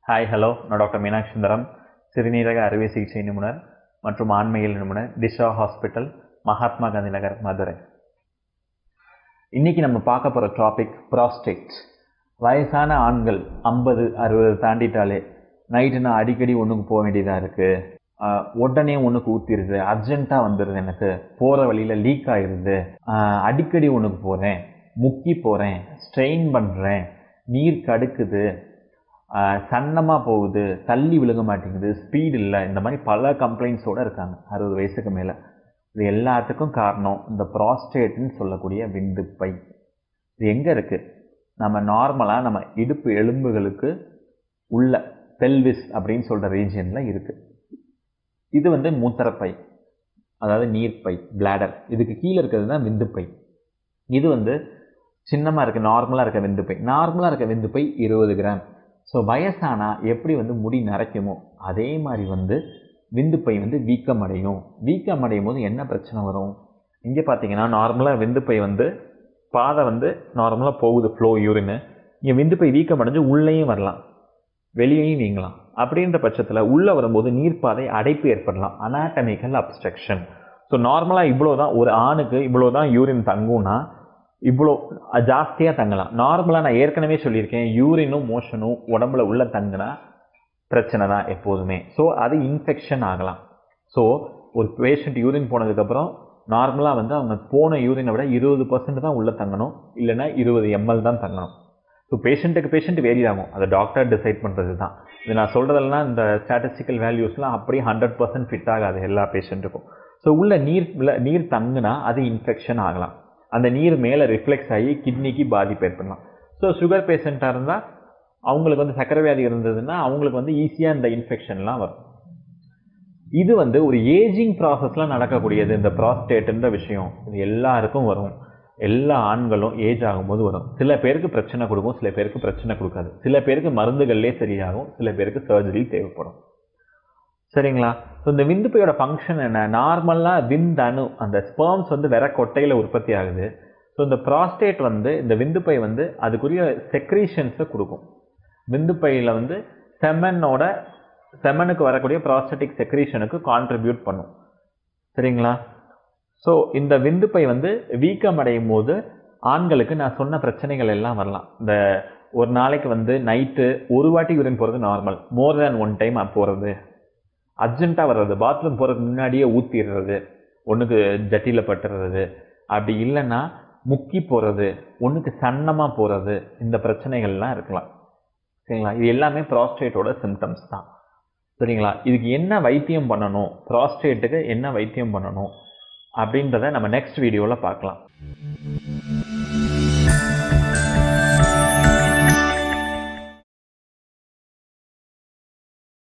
Hi hello, நான் doctor Meenakshi Sundaram, சிறுநீரக அறுவை சிகிச்சை நிபுணர் மற்றும் ஆண்மையியல் நிபுணர், டிஷா ஹாஸ்பிட்டல், மகாத்மா காந்தி நகர், மதுரை. இன்னைக்கு நம்ம பார்க்க போகிற டாபிக் ப்ராஸ்டேட். வயசான ஆண்கள் 50-60 தாண்டிட்டாலே நைட்டுனா அடிக்கடி ஒன்றுக்கு போக வேண்டியதாக இருக்குது, உடனே ஒன்றுக்கு ஊற்றிடுது, அர்ஜென்ட்டாக வந்துடுது, எனக்கு போகிற வழியில் லீக் ஆகிடுது, அடிக்கடி ஒன்றுக்கு போகிறேன், முக்கி போகிறேன், ஸ்ட்ரெயின் பண்ணுறேன், நீர் கடுக்குது, சன்னமாக போகுது, தள்ளி விழுக மாட்டேங்குது, ஸ்பீடு இல்லை, இந்த மாதிரி பல கம்ப்ளைண்ட்ஸோடு இருக்காங்க 60 வயசுக்கு மேலே. இது எல்லாத்துக்கும் காரணம் இந்த ப்ராஸ்டேட்னு சொல்லக்கூடிய விந்துப்பை. இது எங்கே இருக்குது? நம்ம நார்மலாக நம்ம இடுப்பு எலும்புகளுக்கு உள்ள பெல்விஸ் அப்படின்னு சொல்கிற ரீஜியனில் இருக்குது. இது மூத்திரப்பை, அதாவது நீர்ப்பை, பிளாடர். இதுக்கு கீழே இருக்கிறது தான் விந்துப்பை. இது சின்னமாக இருக்குது, நார்மலாக இருக்க விந்துப்பை. நார்மலாக இருக்க விந்துப்பை 20 கிராம். ஸோ வயசானால் எப்படி முடி நரைக்குமோ அதே மாதிரி விந்துப்பை வீக்கம் அடையும். வீக்கம் அடையும் போது என்ன பிரச்சனை வரும்? இங்கே பார்த்தீங்கன்னா நார்மலாக விந்துப்பை பாதை நார்மலாக போகுது, ஃப்ளோ யூரின்னு. இங்கே விந்துப்பை வீக்கம் அடைஞ்சு உள்ளேயும் வரலாம், வெளியேயும் வீங்கலாம். அப்படின்ற பட்சத்தில் உள்ளே வரும்போது நீர்ப்பாதை அடைப்பு ஏற்படலாம், அனாட்டமிக்கல் அப்ஸ்ட்ரக்ஷன். ஸோ நார்மலாக இவ்வளோ தான், ஒரு ஆணுக்கு இவ்வளோ தான் யூரின் தங்கும்னா இவ்வளோ ஜாஸ்தியாக தங்கலாம். நார்மலாக நான் ஏற்கனவே சொல்லியிருக்கேன், யூரினும் மோஷனும் உடம்புல உள்ள தங்குனா பிரச்சனை தான் எப்போதுமே. ஸோ அது இன்ஃபெக்ஷன் ஆகலாம். ஸோ ஒரு பேஷண்ட் யூரின் போனதுக்கப்புறம் நார்மலாக அவங்க போன யூரினை விட 20% தான் உள்ளே தங்கணும், இல்லைன்னா 20 ml தான் தங்கணும். ஸோ பேஷண்ட் வேரி ஆகும், அதை டாக்டர் டிசைட் பண்ணுறது தான். இது நான் சொல்கிறதெல்லாம் இந்த ஸ்டாட்டிஸ்டிக்கல் வேல்யூஸ்லாம் அப்படியே 100% ஃபிட் ஆகாது எல்லா பேஷண்ட்டுக்கும். ஸோ உள்ள நீர் தங்குனா அது இன்ஃபெக்ஷன் ஆகலாம். அந்த நீர் மேலே ரிஃப்ளெக்ஸ் ஆகி கிட்னிக்கு பாதிப்பு ஏற்படலாம். ஸோ சுகர் பேஷண்ட்டாக இருந்தால் அவங்களுக்கு சர்க்கரை வியாதி இருந்ததுன்னா அவங்களுக்கு ஈஸியாக இந்த இன்ஃபெக்ஷன்லாம் வரும். இது ஒரு ஏஜிங் ப்ராசஸில் நடக்கக்கூடியது. இந்த ப்ராஸ்டேட்டுன்ற விஷயம் இது எல்லாருக்கும் வரும். எல்லா ஆண்களும் ஏஜ் ஆகும்போது வரும். சில பேருக்கு பிரச்சனை கொடுக்கும், சில பேருக்கு பிரச்சனை கொடுக்காது. சில பேருக்கு மருந்துகள்லே சரியாகும், சில பேருக்கு சர்ஜரி தேவைப்படும். சரிங்களா? ஸோ இந்த விந்துப்பையோட ஃபங்க்ஷன் என்ன? நார்மலாக விந்தணு, அந்த ஸ்பெர்ம்ஸ் வெற கொட்டையில் உற்பத்தி ஆகுது. ஸோ இந்த ப்ராஸ்டேட் இந்த விந்துப்பை அதுக்குரிய செக்ரீஷன்ஸை கொடுக்கும். விந்துப்பையில் செமனுக்கு வரக்கூடிய ப்ராஸ்டேட்டிக் செக்ரீஷனுக்கு கான்ட்ரிபியூட் பண்ணும். சரிங்களா? ஸோ இந்த விந்துப்பை வீக்கம் அடையும் போது ஆண்களுக்கு நான் சொன்ன பிரச்சனைகள் எல்லாம் வரலாம். இந்த ஒரு நாளைக்கு நைட்டு ஒரு வாட்டி யூரின் போகிறது நார்மல், மோர் தேன் 1 டைம் போகிறது, அர்ஜென்ட்டாக வர்றது, பாத்ரூம் போகிறதுக்கு முன்னாடியே ஊற்றிடுறது, ஒன்றுக்கு ஜட்டியில் பட்டுறது, அப்படி இல்லைன்னா முக்கி போகிறது, ஒன்றுக்கு சன்னமாக போகிறது, இந்த பிரச்சனைகள்லாம் இருக்கலாம். சரிங்களா? இது எல்லாமே ப்ராஸ்டேட்டோட சிம்டம்ஸ் தான். சரிங்களா? இதுக்கு என்ன வைத்தியம் பண்ணணும், ப்ராஸ்டேட்டுக்கு என்ன வைத்தியம் பண்ணணும் அப்படின்றத நம்ம நெக்ஸ்ட் வீடியோவில் பார்க்கலாம்.